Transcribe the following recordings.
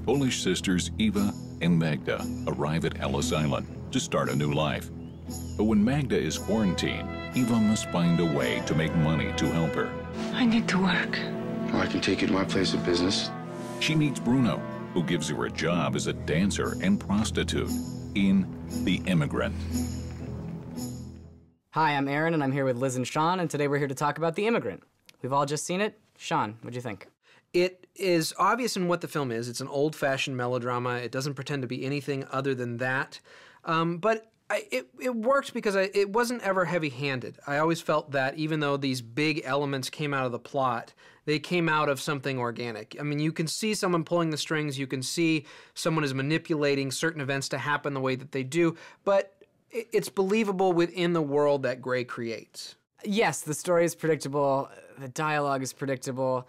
Polish sisters Ewa and Magda arrive at Ellis Island to start a new life. But when Magda is quarantined, Ewa must find a way to make money to help her. I need to work. Well, I can take you to my place of business. She meets Bruno, who gives her a job as a dancer and prostitute in The Immigrant. Hi, I'm Aaron, and I'm here with Liz and Sean, and today we're here to talk about The Immigrant. We've all just seen it. Sean, what'd you think? It is obvious in what the film is. It's an old-fashioned melodrama. It doesn't pretend to be anything other than that. But it worked because it wasn't ever heavy-handed. I always felt that even though these big elements came out of the plot, they came out of something organic. I mean, you can see someone pulling the strings. You can see someone is manipulating certain events to happen the way that they do. But it's believable within the world that Gray creates. Yes, the story is predictable. The dialogue is predictable.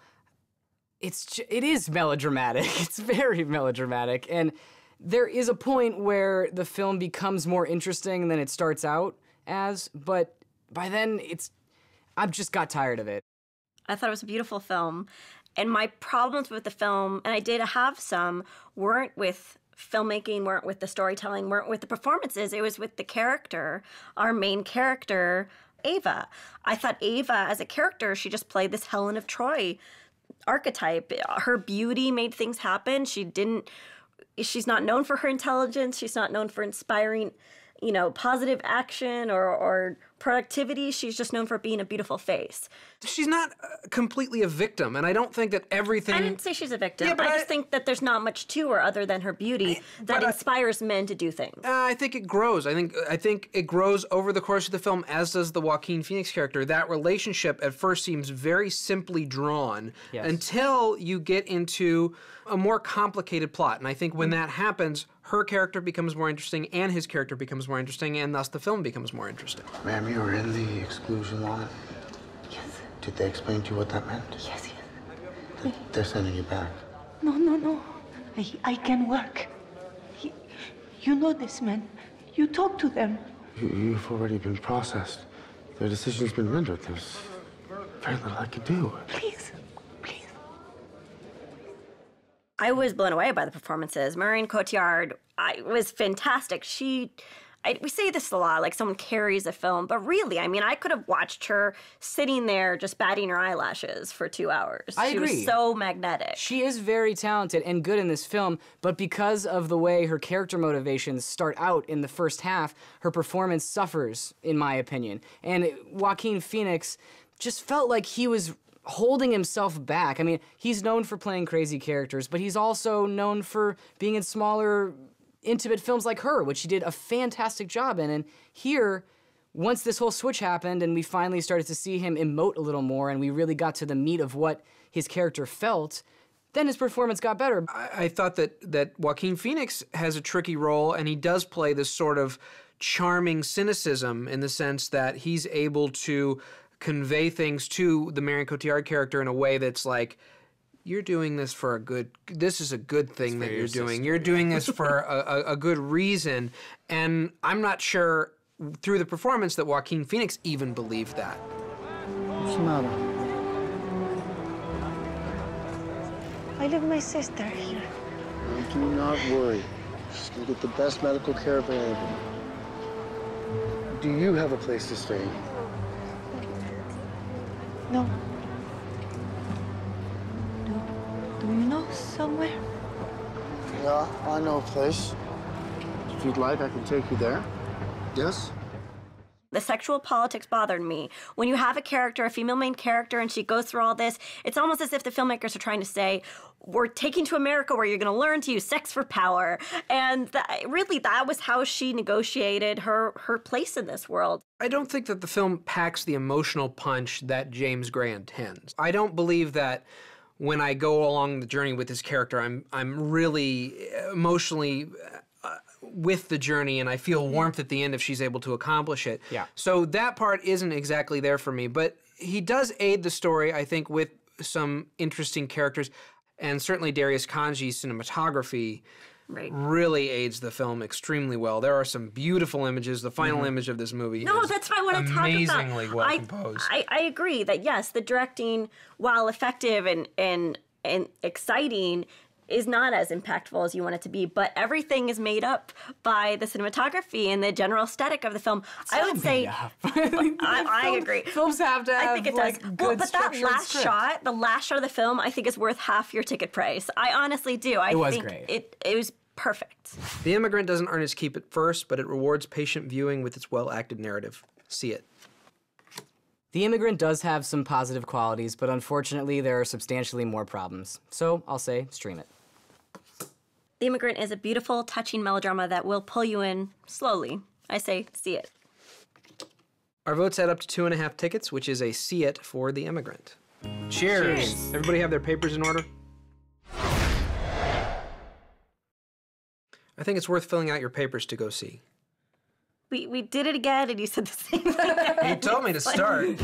It is melodramatic. It's very melodramatic. And there is a point where the film becomes more interesting than it starts out as, but by then I've just got tired of it. I thought it was a beautiful film. And my problems with the film, and I did have some, weren't with filmmaking, weren't with the storytelling, weren't with the performances. It was with the character, our main character, Ava. I thought Ava, as a character, she just played this Helen of Troy archetype. Her beauty made things happen. She's not known for her intelligence. She's not known for inspiring, positive action or productivity. She's just known for being a beautiful face. She's not completely a victim, and I don't think that everything... I didn't say she's a victim. Yeah, but I just think that there's not much to her other than her beauty that inspires men to do things. I think it grows. I think it grows over the course of the film, as does the Joaquin Phoenix character. That relationship at first seems very simply drawn until you get into a more complicated plot. And I think when that happens, her character becomes more interesting and his character becomes more interesting, and thus the film becomes more interesting. Ma'am, you were in the exclusion line? Yes. Did they explain to you what that meant? Yes. They're sending you back. No. I can work. You know this man. You talk to them. You've already been processed. Their decision's been rendered. There's very little I can do. Please. I was blown away by the performances. Marion Cotillard was fantastic. We say this a lot, like someone carries a film, but really, I mean, I could have watched her sitting there just batting her eyelashes for 2 hours. I agree. She was so magnetic. She is very talented and good in this film, but because of the way her character motivations start out in the first half, her performance suffers, in my opinion. And Joaquin Phoenix just felt like he was holding himself back. I mean, he's known for playing crazy characters, but he's also known for being in smaller, intimate films like Her, which he did a fantastic job in. And here, once this whole switch happened and we finally started to see him emote a little more and we really got to the meat of what his character felt, then his performance got better. I thought that Joaquin Phoenix has a tricky role, and he does play this sort of charming cynicism in the sense that he's able to convey things to the Marion Cotillard character in a way that's like, you're doing this for this is a good thing that you're doing. Sister. You're doing this for a good reason. And I'm not sure through the performance that Joaquin Phoenix even believed that. What's the matter? I leave my sister here. Do not worry. She's going to get the best medical care available. Do you have a place to stay? No. Do you know somewhere? Yeah, I know a place. If you'd like, I can take you there. Yes? The sexual politics bothered me. When you have a character, a female main character, and she goes through all this, it's almost as if the filmmakers are trying to say, we're taking to America where you're going to learn to use sex for power. And that was how she negotiated her place in this world. I don't think that the film packs the emotional punch that James Gray intends. I don't believe that when I go along the journey with this character, I'm really emotionally with the journey, and I feel warmth at the end if she's able to accomplish it. Yeah. So that part isn't exactly there for me, but he does aid the story, I think, with some interesting characters, and certainly Darius Kanji's cinematography really aids the film extremely well. There are some beautiful images. The final image of this movie is that's what I want to talk about. Amazingly well composed. I agree that, yes, the directing, while effective and exciting, is not as impactful as you want it to be, but everything is made up by the cinematography and the general aesthetic of the film. I would say, I agree. Films have to have, I think it does. Good but that last script. shot, the last shot of the film, I think is worth half your ticket price. I honestly do. I was think great. It was perfect. The Immigrant doesn't earn its keep at first, but it rewards patient viewing with its well-acted narrative. See it. The Immigrant does have some positive qualities, but unfortunately there are substantially more problems. So I'll say stream it. The Immigrant is a beautiful, touching melodrama that will pull you in slowly. I say see it. Our votes add up to 2.5 tickets, which is a see it for The Immigrant. Cheers. Cheers. Everybody have their papers in order? I think it's worth filling out your papers to go see. We did it again, and you said the same thing. You told me to start.